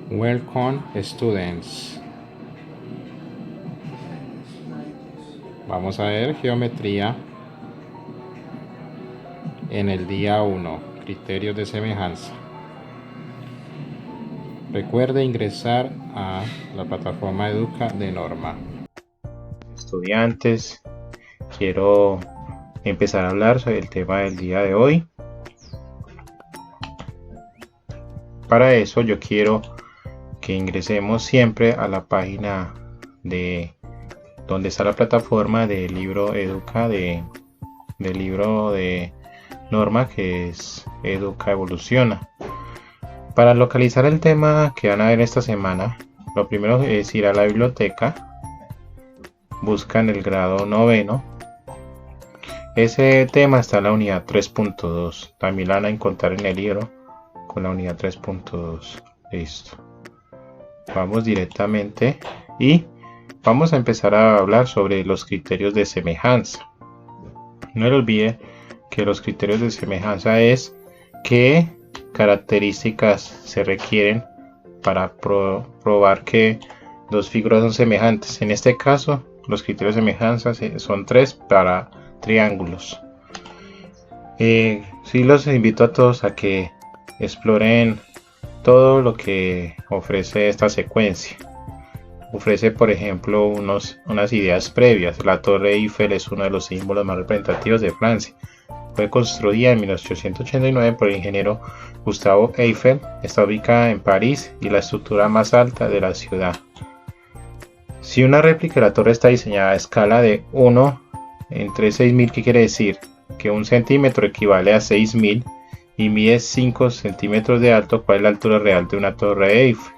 Welcome students. Vamos a ver geometría en el día 1, criterios de semejanza. Recuerde ingresar a la plataforma Educa de Norma. Estudiantes, quiero empezar a hablar sobre el tema del día de hoy. Para eso yo quiero que ingresemos siempre a la página de donde está la plataforma del libro Educa del libro de Norma, que es Educa Evoluciona. Para localizar el tema que van a ver esta semana, lo primero es ir a la biblioteca, buscan el grado 9. Ese tema está en la unidad 3.2, también la van a encontrar en el libro con la unidad 3.2. Listo. Vamos directamente y vamos a empezar a hablar sobre los criterios de semejanza. No le olvide que los criterios de semejanza es qué características se requieren para probar que dos figuras son semejantes. En este caso, los criterios de semejanza son 3 para triángulos. Sí, los invito a todos a que exploren todo lo que ofrece esta secuencia. Ofrece, por ejemplo, unas ideas previas. La Torre Eiffel es uno de los símbolos más representativos de Francia. Fue construida en 1889 por el ingeniero Gustave Eiffel. Está ubicada en París y la estructura más alta de la ciudad. Si una réplica de la torre está diseñada a escala de 1 entre 6.000, ¿qué quiere decir? Que 1 centímetro equivale a 6.000 y mide 5 centímetros de alto. ¿Cuál es la altura real de una torre Eiffel?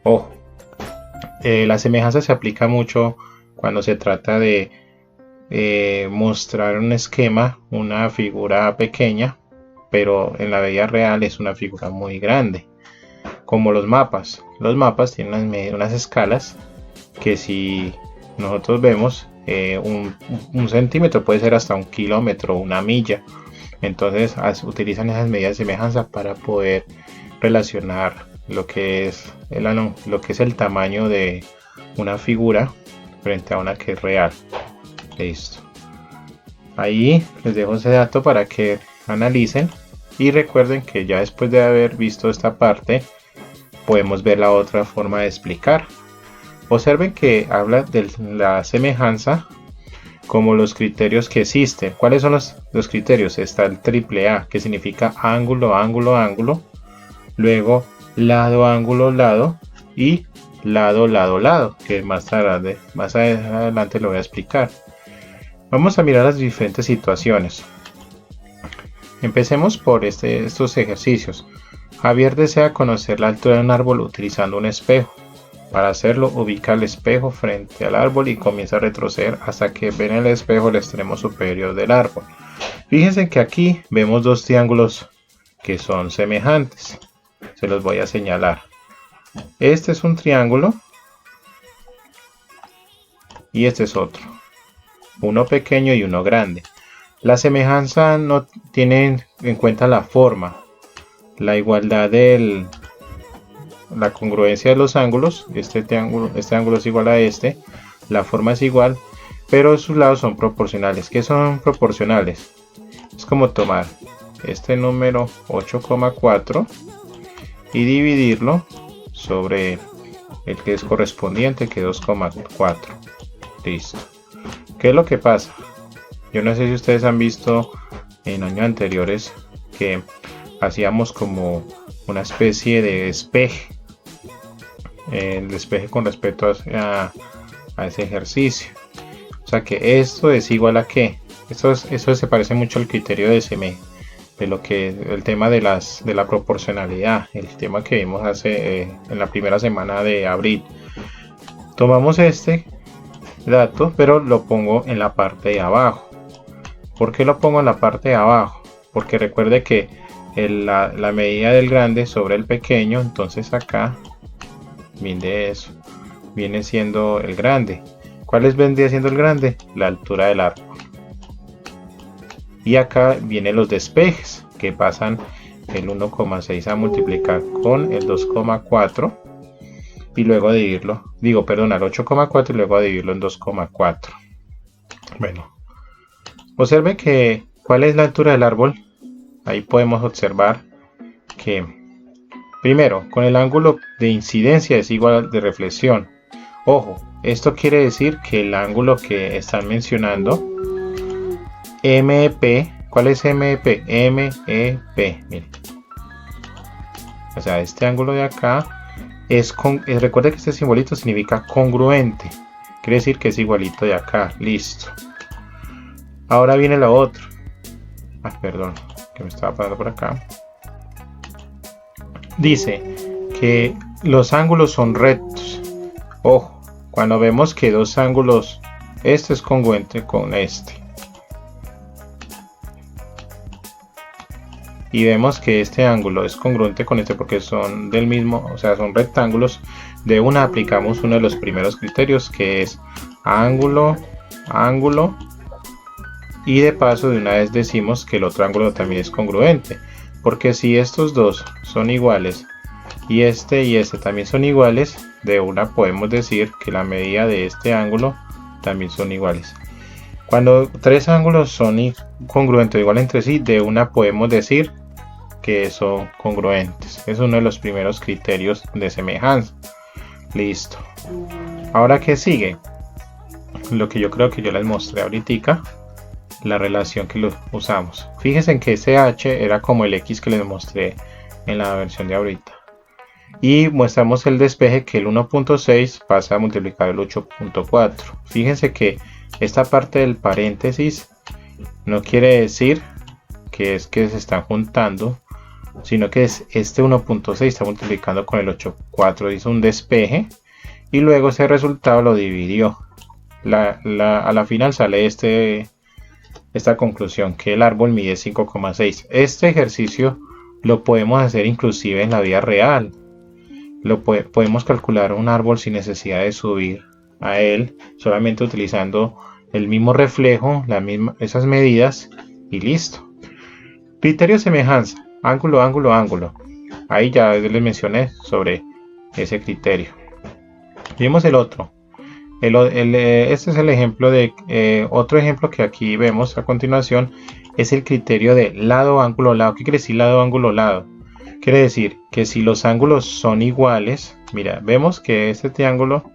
Ojo, la semejanza se aplica mucho cuando se trata de mostrar un esquema, una figura pequeña, pero en la vida real es una figura muy grande, como los mapas. Los mapas tienen unas escalas que si nosotros vemos un centímetro puede ser hasta 1 kilómetro, 1 milla. Entonces utilizan esas medidas de semejanza para poder relacionar lo que es el tamaño de una figura frente a una que es real. Listo. Ahí les dejo ese dato para que analicen y recuerden que ya después de haber visto esta parte podemos ver la otra forma de explicar. Observen que habla de la semejanza como los criterios que existen. ¿Cuáles son los criterios? Está el AAA, que significa ángulo, ángulo, ángulo. Luego lado, ángulo, lado. Y lado, lado, lado, que más adelante lo voy a explicar. Vamos a mirar las diferentes situaciones. Empecemos por estos ejercicios. Javier desea conocer la altura de un árbol utilizando un espejo. Para hacerlo, ubica el espejo frente al árbol y comienza a retroceder hasta que ve en el espejo el extremo superior del árbol. Fíjense que aquí vemos dos triángulos que son semejantes. Se los voy a señalar. Este es un triángulo y este es otro. Uno pequeño y uno grande. La semejanza no tiene en cuenta la forma, la igualdad la congruencia de los ángulos. Este ángulo es igual a este, la forma es igual, pero sus lados son proporcionales. ¿Qué son proporcionales? Es como tomar este número 8,4 y dividirlo sobre el que es correspondiente, que es 2,4. Listo. ¿Qué es lo que pasa? Yo no sé si ustedes han visto en años anteriores que hacíamos como una especie de despeje. El despeje con respecto a ese ejercicio. O sea que esto es igual a qué. Eso se parece mucho al criterio de el tema de la proporcionalidad, el tema que vimos en la primera semana de abril. Tomamos este dato, pero lo pongo en la parte de abajo. ¿Por qué lo pongo en la parte de abajo? Porque recuerde que la medida del grande sobre el pequeño, entonces acá viene siendo el grande. ¿Cuál vendría siendo el grande? La altura del árbol. Y acá vienen los despejes que pasan el 1,6 a multiplicar con el 2,4 y luego dividirlo, el 8,4 y luego dividirlo en 2,4. Bueno, observe que ¿cuál es la altura del árbol? Ahí podemos observar que primero, con el ángulo de incidencia es igual al de reflexión. Ojo, esto quiere decir que el ángulo que están mencionando, MEP, ¿cuál es MEP? MEP, miren. O sea, este ángulo de acá recuerda que este simbolito significa congruente. Quiere decir que es igualito de acá, listo. Ahora viene lo otro. Perdón, que me estaba parando por acá. Dice que los ángulos son rectos. Ojo, cuando vemos que dos ángulos, este es congruente con este, y vemos que este ángulo es congruente con este porque son del mismo, o sea, son rectángulos, de una aplicamos uno de los primeros criterios, que es ángulo, ángulo, y de paso de una vez decimos que el otro ángulo también es congruente, porque si estos dos son iguales y este también son iguales, de una podemos decir que la medida de este ángulo también son iguales. Cuando tres ángulos son congruentes o iguales entre sí, de una podemos decir que son congruentes. Es uno de los primeros criterios de semejanza. Listo. Ahora, ¿qué sigue? Lo que yo creo que yo les mostré ahorita, la relación que lo usamos. Fíjense en que ese h era como el x que les mostré en la versión de ahorita. Y muestramos el despeje, que el 1.6 pasa a multiplicar el 8.4. Fíjense que esta parte del paréntesis no quiere decir que es que se están juntando, sino que es este 1.6 está multiplicando con el 8.4, hizo un despeje y luego ese resultado lo dividió. A la final sale esta conclusión, que el árbol mide 5,6. Este ejercicio lo podemos hacer inclusive en la vida real. Podemos calcular un árbol sin necesidad de subir a él, solamente utilizando el mismo reflejo, esas medidas y listo. Criterio de semejanza, ángulo, ángulo, ángulo. Ahí ya les mencioné sobre ese criterio. Vimos el otro. Este es el ejemplo de otro ejemplo que aquí vemos a continuación, es el criterio de lado, ángulo, lado. ¿Qué quiere decir lado, ángulo, lado? Quiere decir que si los ángulos son iguales, mira, vemos que este triángulo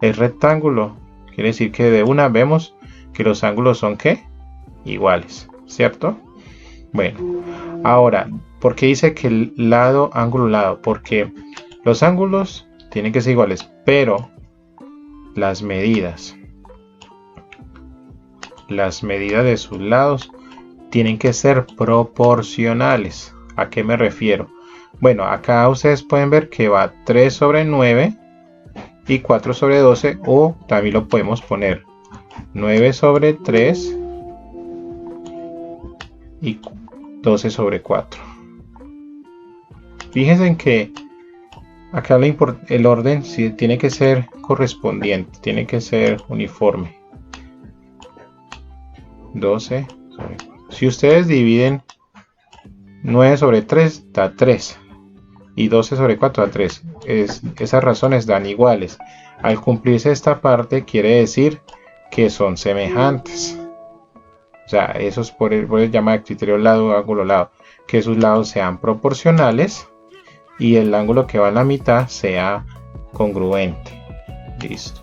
es rectángulo. Quiere decir que de una vemos que los ángulos son ¿qué? Iguales, ¿cierto? Bueno, ahora, ¿por qué dice que el lado, ángulo, lado? Porque los ángulos tienen que ser iguales, pero las medidas de sus lados tienen que ser proporcionales. ¿A qué me refiero? Bueno, acá ustedes pueden ver que va 3 sobre 9 y 4 sobre 12, o también lo podemos poner 9 sobre 3 y 12 sobre 4. Fíjense en que acá el orden sí tiene que ser correspondiente, tiene que ser uniforme. 12 sobre 4. Si ustedes dividen 9 sobre 3 da 3 y 12 sobre 4 da 3. Esas razones dan iguales. Al cumplirse esta parte quiere decir que son semejantes. O sea, eso es por el llamado criterio lado, ángulo, lado. Que sus lados sean proporcionales y el ángulo que va en la mitad sea congruente. Listo.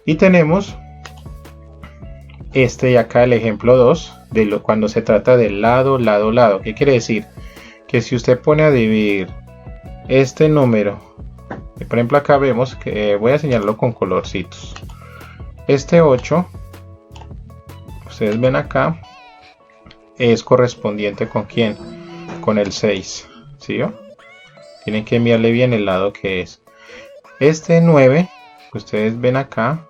Y tenemos y acá el ejemplo 2 cuando se trata de lado, lado, lado. ¿Qué quiere decir? Que si usted pone a dividir este número, por ejemplo acá vemos que voy a señalarlo con colorcitos. Este 8, ustedes ven acá, es correspondiente con ¿quién? Con el 6, ¿sí? Tienen que mirarle bien el lado que es. Este 9, ustedes ven acá,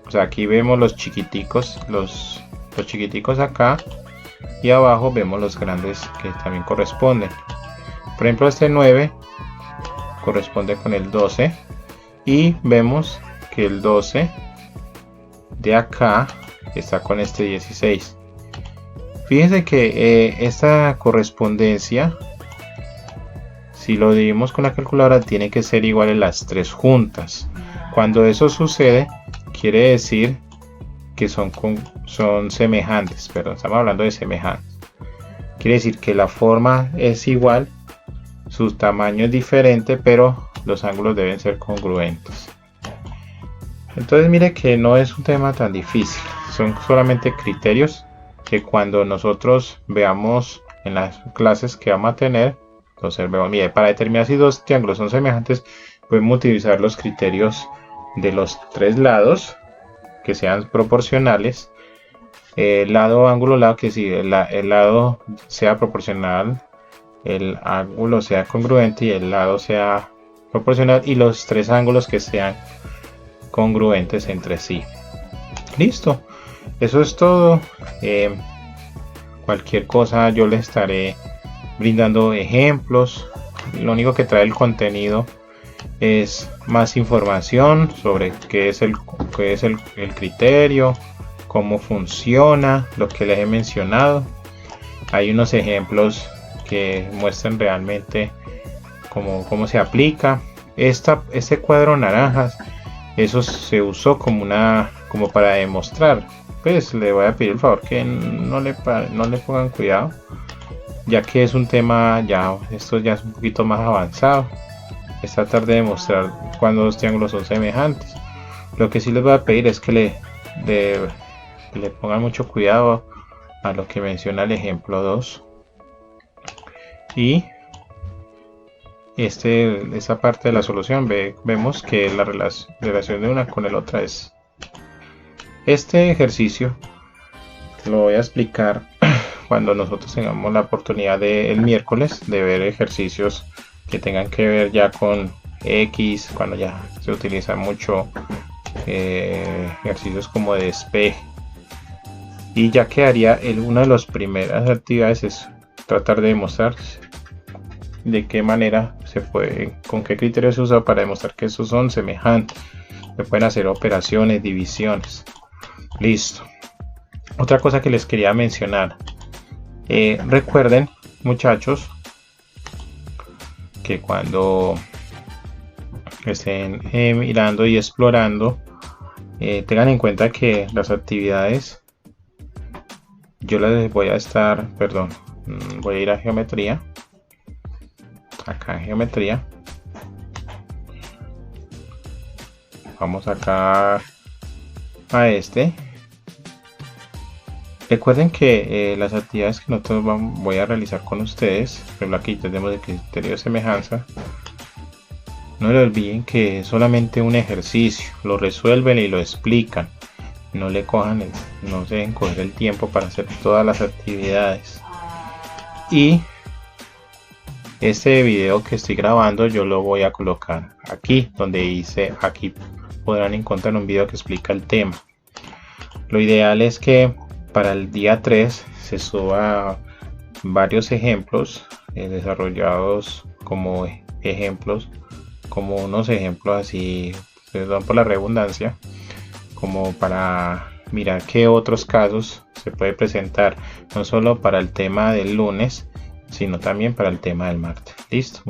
o sea, aquí vemos los chiquiticos, los chiquiticos acá, y abajo vemos los grandes que también corresponden. Por ejemplo, este 9 corresponde con el 12 y vemos que el 12 de acá está con este 16. Fíjense que esta correspondencia, si lo dividimos con la calculadora, tiene que ser igual a las tres juntas. Cuando eso sucede, quiere decir que son semejantes, pero estamos hablando de semejantes. Quiere decir que la forma es igual, su tamaño es diferente, pero los ángulos deben ser congruentes. Entonces mire que no es un tema tan difícil, son solamente criterios que cuando nosotros veamos en las clases que vamos a tener, observemos, mire, para determinar si dos triángulos son semejantes, podemos utilizar los criterios de los tres lados que sean proporcionales, lado, ángulo, lado, que si el lado sea proporcional, el ángulo sea congruente y el lado sea proporcional, y los tres ángulos que sean congruentes entre sí. Listo, eso es todo. Cualquier cosa yo les estaré brindando ejemplos. Lo único que trae el contenido es más información sobre qué es el criterio, cómo funciona, lo que les he mencionado. Hay unos ejemplos que muestran realmente cómo se aplica. Este cuadro naranjas, eso se usó como para demostrar. Pues le voy a pedir el favor que no le pongan cuidado, ya que es un tema esto ya es un poquito más avanzado. Es tratar de demostrar cuando los triángulos son semejantes. Lo que sí les voy a pedir es que le pongan mucho cuidado a lo que menciona el ejemplo 2. Y esta parte de la solución vemos que la relación de una con el otra es este ejercicio. Lo voy a explicar cuando nosotros tengamos la oportunidad el miércoles de ver ejercicios que tengan que ver ya con X, cuando ya se utiliza mucho ejercicios como de despeje. Y ya quedaría una de las primeras actividades es tratar de demostrar de qué manera se puede, con qué criterios se usa para demostrar que esos son semejantes. Se pueden hacer operaciones, divisiones. Listo. Otra cosa que les quería mencionar. Recuerden, muchachos, que cuando estén mirando y explorando, tengan en cuenta que las actividades yo las voy a estar, voy a ir a geometría, acá en geometría, vamos acá a recuerden que las actividades que nosotros voy a realizar con ustedes, pero aquí tenemos el criterio de semejanza. No le olviden que es solamente un ejercicio, lo resuelven y lo explican. No no se dejen coger el tiempo para hacer todas las actividades. Y este video que estoy grabando yo lo voy a colocar aquí, aquí podrán encontrar un video que explica el tema. Lo ideal es que para el día 3 se suba varios ejemplos desarrollados como ejemplos, como unos ejemplos así, perdón por la redundancia, como para mirar qué otros casos se puede presentar, no solo para el tema del lunes, sino también para el tema del martes. Listo.